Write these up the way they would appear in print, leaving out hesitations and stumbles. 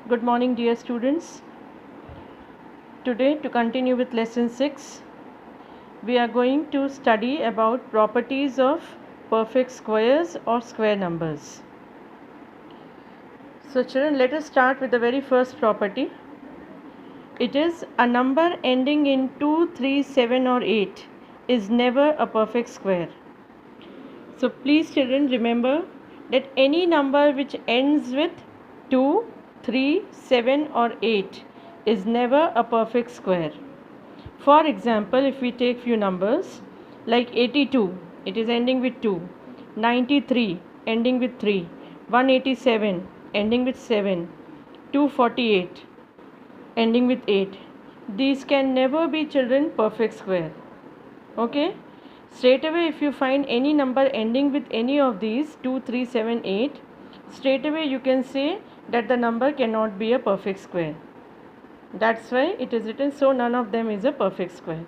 Good morning, dear students. Today, to continue with lesson 6, we are going to study about properties of perfect squares or square numbers. So, children, let us start with the very first property. It is a number ending in 2, 3, 7 or 8 is never a perfect square. So, please, children, remember that any number which ends with 2, 3, 7 or 8 is never a perfect square. For example, if we take few numbers like 82, it is ending with 2, 93 ending with 3, 187 ending with 7, 248 ending with 8. These can never be, children, perfect square. Okay? Straight away, if you find any number ending with any of these 2, 3, 7, 8, straight away you can say that the number cannot be a perfect square. That's why it is written so none of them is a perfect square.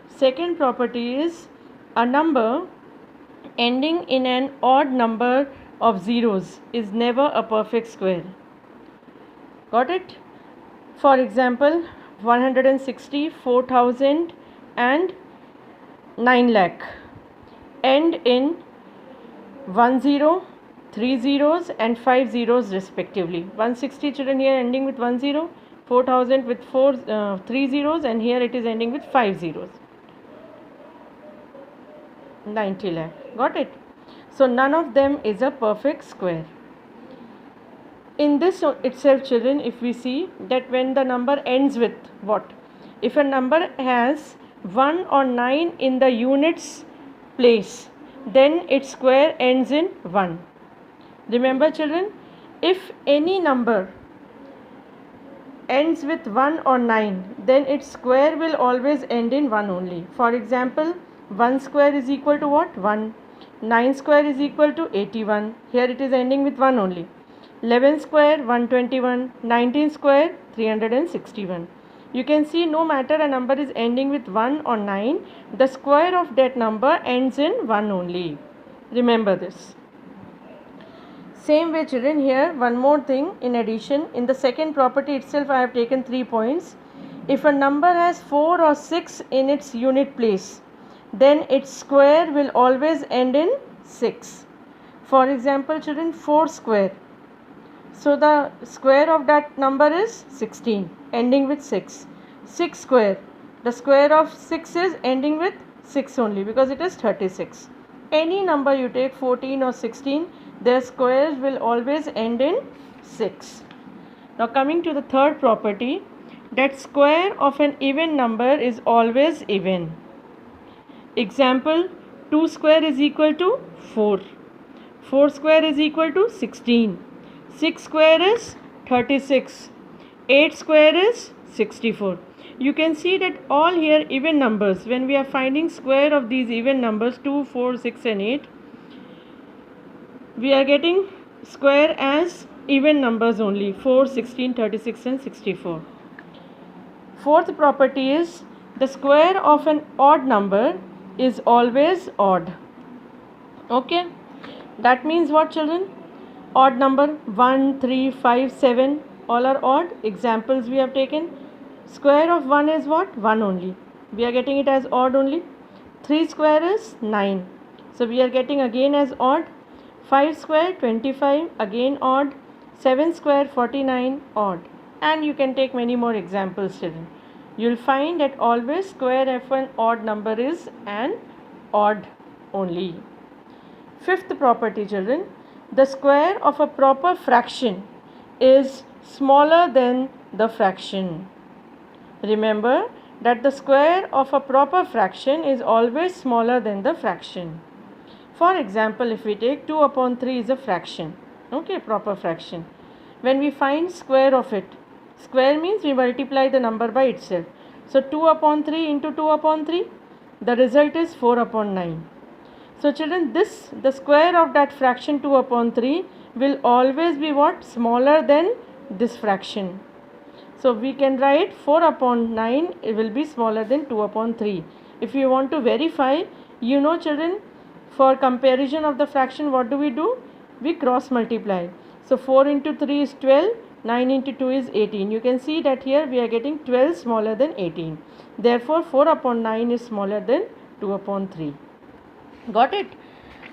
Second property is a number ending in an odd number of zeros is never a perfect square. Got it? For example, 160, 4000 and 9 lakh end in 1 0, 3 zeros and 5 zeros respectively. 160, children, here ending with 1 0, 4000 with 3 zeros, and here it is ending with 5 zeros. 90 lakh. Got it? So none of them is a perfect square. In this itself, children, if we see that when the number ends with what? If a number has 1 or 9 in the units place, then its square ends in 1. Remember, children, if any number ends with 1 or 9, then its square will always end in 1 only. For example, 1 square is equal to what? 1. 9 square is equal to 81. Here it is ending with 1 only. 11 square 121, 19 square 361. You can see no matter a number is ending with 1 or 9, the square of that number ends in 1 only. Remember this. Same way, children, here one more thing in addition. In the second property itself, I have taken 3 points. If a number has 4 or 6 in its unit place, then its square will always end in 6. For example, children, 4 square. So the square of that number is 16, ending with 6. 6 square. The square of 6 is ending with 6 only because it is 36. Any number you take, 14 or 16, their squares will always end in 6. Now coming to the third property, that square of an even number is always even. Example, 2 square is equal to 4. 4 square is equal to 16. 6 square is 36. 8 square is 64. You can see that all here even numbers, when we are finding square of these even numbers 2, 4, 6 and 8, we are getting square as even numbers only 4, 16, 36 and 64. Fourth property is the square of an odd number is always odd. Okay? That means what, children? Odd number 1, 3, 5, 7 all are odd. Examples we have taken. Square of 1 is what? 1 only. We are getting it as odd only. 3 square is 9. So we are getting again as odd. 5 square 25, again odd. 7 square 49, odd. And you can take many more examples, children. You will find that always square of an odd number is an odd only. Fifth property, children. The square of a proper fraction is smaller than the fraction. Remember that the square of a proper fraction is always smaller than the fraction. For example, if we take 2 upon 3 is a fraction. Okay, proper fraction. When we find square of it, square means we multiply the number by itself. So 2 upon 3 into 2 upon 3, the result is 4 upon 9. So children, the square of that fraction 2 upon 3 will always be what? Smaller than this fraction. So we can write 4 upon 9, it will be smaller than 2 upon 3. If you want to verify, you know, children, for comparison of the fraction, what do? We cross multiply. So 4 into 3 is 12, 9 into 2 is 18. You can see that here we are getting 12 smaller than 18. Therefore 4 upon 9 is smaller than 2 upon 3. Got it?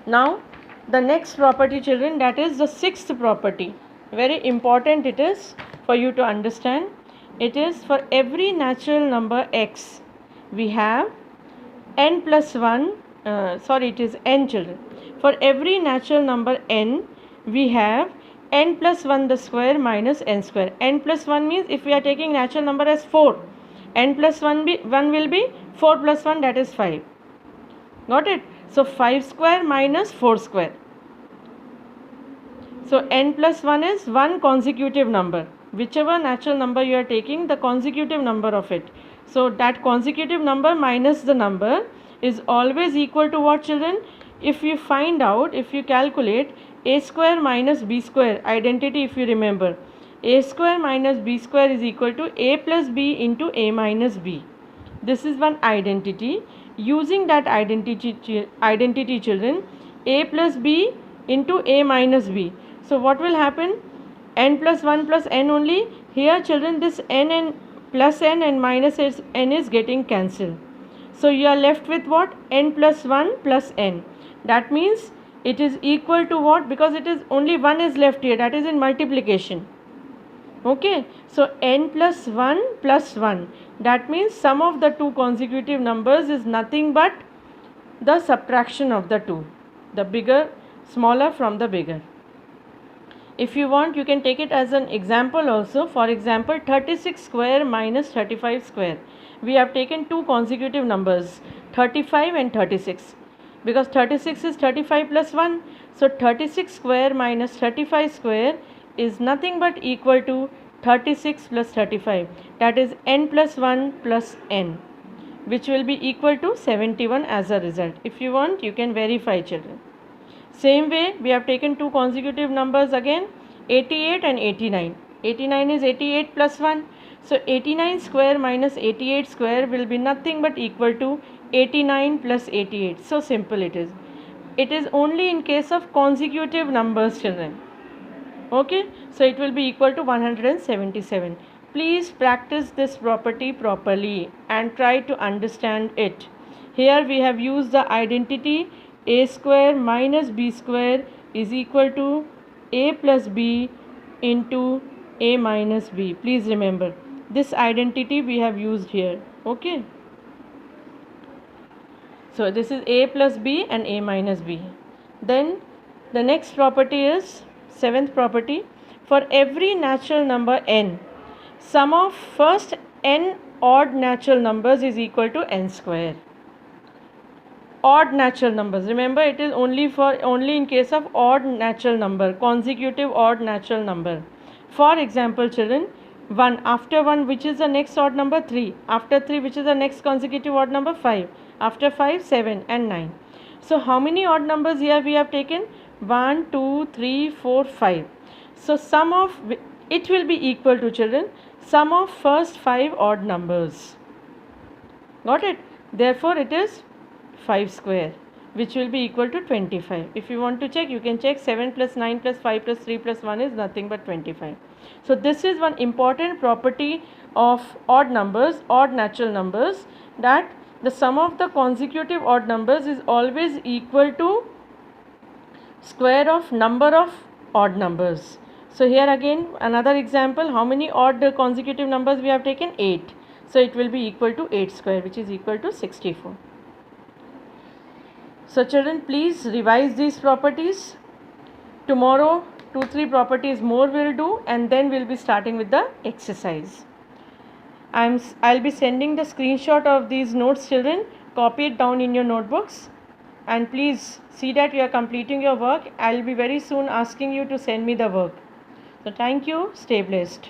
Now the next property, children, that is the sixth property. Very important it is for you to understand. It is for every natural number x we have n plus 1, it is n, children. For every natural number n we have n plus 1 the square minus n square. N plus 1 means if we are taking natural number as 4, n plus 1 will be 4 plus 1, that is 5. Got it? So 5 square minus 4 square. So n plus 1 is one consecutive number. Whichever natural number you are taking, the consecutive number of it. So that consecutive number minus the number is always equal to what, children? If you find out, if you calculate a square minus b square, identity if you remember, a square minus b square is equal to a plus b into a minus b. This is one identity. Using that identity, children, a plus b into a minus b. So what will happen? N plus 1 plus n only. Here, children, this n and plus n and minus n is getting cancelled. So you are left with what? N plus 1 plus n. That means it is equal to what? Because it is only 1 is left here, that is in multiplication. Okay, so n plus 1 plus 1. That means sum of the two consecutive numbers is nothing but the subtraction of the two. The smaller from the bigger. If you want, you can take it as an example also. For example, 36 square minus 35 square. We have taken two consecutive numbers, 35 and 36. Because 36 is 35 plus 1. So 36 square minus 35 square is nothing but equal to 36 plus 35. That is n plus 1 plus n, which will be equal to 71 as a result. If you want, you can verify, children. Same way, we have taken two consecutive numbers again, 88 and 89. 89 is 88 plus 1. So 89 square minus 88 square will be nothing but equal to 89 plus 88. So simple it is. It is only in case of consecutive numbers, children. Okay, so it will be equal to 177. Please practice this property properly and try to understand it. Here we have used the identity a square minus b square is equal to a plus b into a minus b. Please remember, this identity we have used here. Okay. So this is a plus b and a minus b. Then the next property is seventh property. For every natural number n, sum of first n odd natural numbers is equal to n square. Odd natural numbers, remember, it is only in case of odd natural number, consecutive odd natural number. For example, children, 1, after 1 which is the next odd number? 3, after 3 which is the next consecutive odd number? 5, after 5 7 and 9. So how many odd numbers here we have taken? 1 2 3 4 5. So sum of it will be equal to, children, sum of first 5 odd numbers. Got it? Therefore it is 5 square, which will be equal to 25. If you want to check, you can check 7 plus 9 plus 5 plus 3 plus 1 is nothing but 25. So this is one important property of odd numbers, odd natural numbers, that the sum of the consecutive odd numbers is always equal to square of number of odd numbers. So here again another example, how many odd consecutive numbers we have taken? 8. So it will be equal to 8 square, which is equal to 64. So children, please revise these properties. Tomorrow 2-3 properties more we'll do, and then we'll be starting with the exercise. I'll be sending the screenshot of these notes, children. Copy it down in your notebooks and please see that you are completing your work. I'll be very soon asking you to send me the work. So thank you. Stay blessed.